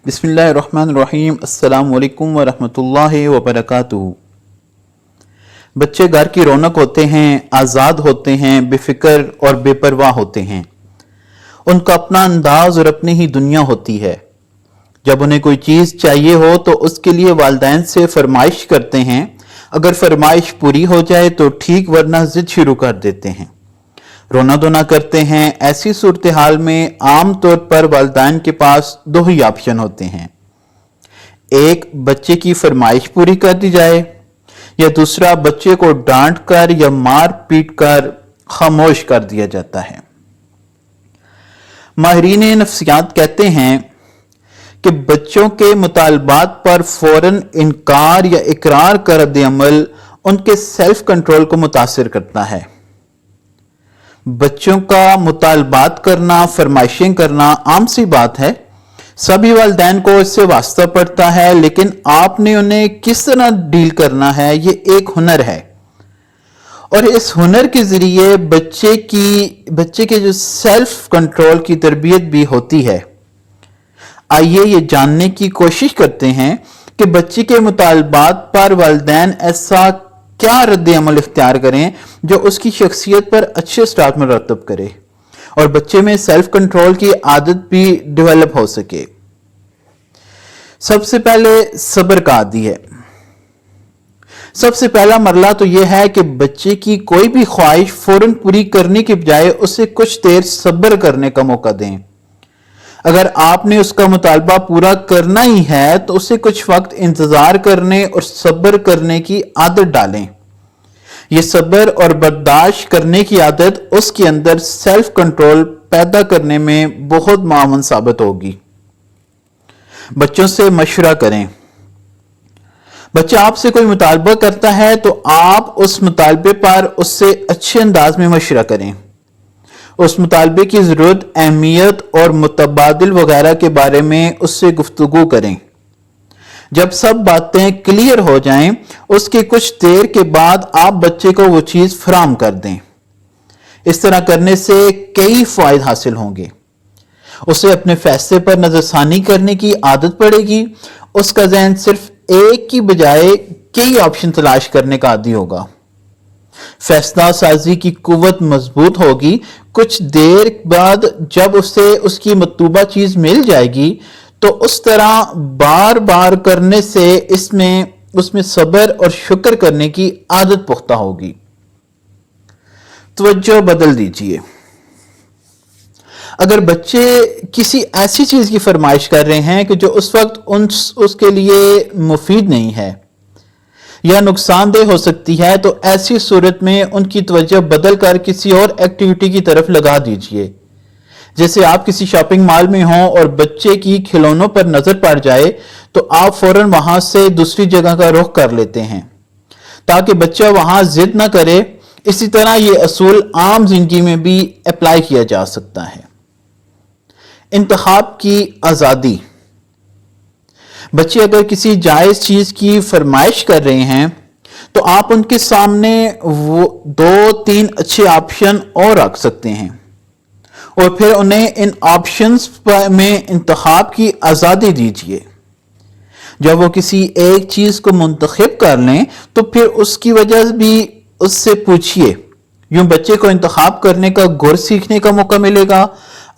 बिस्मिल्लाहिर्रहमानिर्रहीम। अस्सलामु अलैकुम वरहमतुल्लाहि वबरकातुहू। बच्चे घर की रौनक होते हैं, आज़ाद होते हैं, बेफिक्र और बेपरवाह होते हैं। उनका अपना अंदाज और अपनी ही दुनिया होती है। जब उन्हें कोई चीज़ चाहिए हो तो उसके लिए वालिदैन से फरमाइश करते हैं। अगर फरमाइश पूरी हो जाए तो ठीक, वरना जिद शुरू कर देते हैं, रोना धोना करते हैं। ऐसी सूरत हाल में आम तौर पर वालिदैन के पास दो ही ऑप्शन होते हैं, एक बच्चे की फरमाइश पूरी कर दी जाए, या दूसरा बच्चे को डांट कर या मार पीट कर खामोश कर दिया जाता है। माहिरीन नफ्सियात कहते हैं कि बच्चों के मुतालबात पर फौरन इनकार या इकरार का रद्द अमल उनके सेल्फ कंट्रोल को मुतासिर करता है। बच्चों का मुतालबात करना, फरमाइशें करना आम सी बात है, सभी वालिदैन को इससे वास्ता पड़ता है, लेकिन आपने उन्हें किस तरह डील करना है ये एक हुनर है, और इस हुनर के जरिए बच्चे के जो सेल्फ कंट्रोल की तरबियत भी होती है। आइए ये जानने की कोशिश करते हैं कि बच्चे के मुतालबात पर वालिदैन ऐसा क्या रद्द अमल इख्तियार करें जो उसकी शख्सियत पर अच्छे असरात मुरतब करे और बच्चे में सेल्फ कंट्रोल की आदत भी डेवलप हो सके। सबसे पहले सब्र का आदी है। सबसे पहला मरला तो यह है कि बच्चे की कोई भी ख्वाहिश फौरन पूरी करने के बजाय उसे कुछ देर सब्र करने का मौका दें। अगर आपने उसका मुतालबा पूरा करना ही है तो उसे कुछ वक्त इंतजार करने और सब्र करने की आदत डालें। यह सब्र और बर्दाश्त करने की आदत उसके अंदर सेल्फ कंट्रोल पैदा करने में बहुत मावन साबित होगी। बच्चों से मशवरा करें। बच्चा आपसे कोई मुतालबा करता है तो आप उस मुतालबे पर उससे अच्छे अंदाज में मशवरा करें। उस मुतालबे की जरूरत, अहमियत और मुतबादिल वगैरह के बारे में उससे गुफ्तगू करें। जब सब बातें क्लियर हो जाएं, उसके कुछ देर के बाद आप बच्चे को वो चीज फराहम कर दें। इस तरह करने से कई फायदे हासिल होंगे। उसे अपने फैसले पर नजरसानी करने की आदत पड़ेगी। उसका ज़हन सिर्फ एक की बजाय कई ऑप्शन तलाश करने का आदी होगा। फैसला साजी की कुव्वत मजबूत होगी। कुछ देर बाद जब उसे उसकी मतलूबा चीज मिल जाएगी तो उस तरह बार बार करने से उसमें सब्र और शुक्र करने की आदत पुख्ता होगी। तवज्जो बदल दीजिए। अगर बच्चे किसी ऐसी चीज की फरमाइश कर रहे हैं कि जो उस वक्त उसके लिए मुफीद नहीं है या नुकसानदेह हो सकती है, तो ऐसी सूरत में उनकी तवज्जो बदल कर किसी और एक्टिविटी की तरफ लगा दीजिए। जैसे आप किसी शॉपिंग मॉल में हों और बच्चे की खिलौनों पर नजर पड़ जाए तो आप फौरन वहां से दूसरी जगह का रुख कर लेते हैं ताकि बच्चा वहां जिद ना करे। इसी तरह यह असूल आम जिंदगी में भी अप्लाई किया जा सकता है। इंतखाब की आजादी। बच्चे अगर किसी जायज चीज की फरमाइश कर रहे हैं तो आप उनके सामने वो 2-3 अच्छे ऑप्शन और रख सकते हैं और फिर उन्हें इन ऑप्शंस में इंतखाब की आजादी दीजिए। जब वो किसी एक चीज को मुंतखब कर लें तो फिर उसकी वजह भी उससे पूछिए। यूं बच्चे को इंतखाब करने का गुर सीखने का मौका मिलेगा।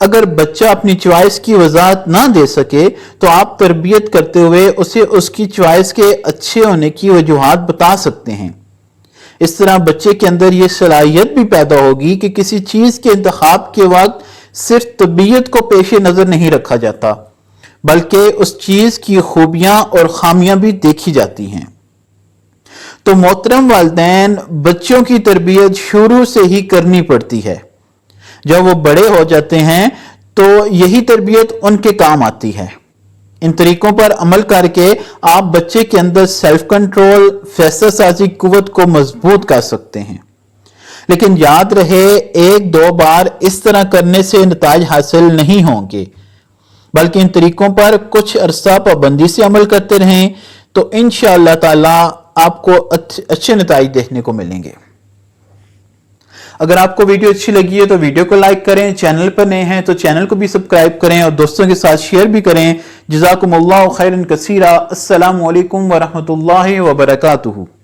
अगर बच्चा अपनी चॉइस की वजाहत ना दे सके तो आप तरबियत करते हुए उसे उसकी चॉइस के अच्छे होने की वजूहात बता सकते हैं। इस तरह बच्चे के अंदर यह सलाहियत भी पैदा होगी कि किसी चीज के इंतखाब के वक्त सिर्फ तबीयत को पेश नजर नहीं रखा जाता, बल्कि उस चीज की खूबियां और खामियां भी देखी जाती हैं। तो मोहतरम वालिदैन, बच्चों की तरबियत शुरू से ही करनी पड़ती है। जब वो बड़े हो जाते हैं तो यही तरबियत उनके काम आती है। इन तरीकों पर अमल करके आप बच्चे के अंदर सेल्फ कंट्रोल, फैसला साजी कुव्वत को मजबूत कर सकते हैं। लेकिन याद रहे, 1-2 बार इस तरह करने से नतीजे हासिल नहीं होंगे, बल्कि इन तरीकों पर कुछ अरसा पाबंदी से अमल करते रहें तो इंशाअल्लाह ताला आपको अच्छे नतीजे देखने को मिलेंगे। अगर आपको वीडियो अच्छी लगी है तो वीडियो को लाइक करें, चैनल पर नए हैं तो चैनल को भी सब्सक्राइब करें और दोस्तों के साथ शेयर भी करें جزاکم اللہ خیرا کثیرا۔ السلام علیکم ورحمۃ اللہ وبرکاتہ۔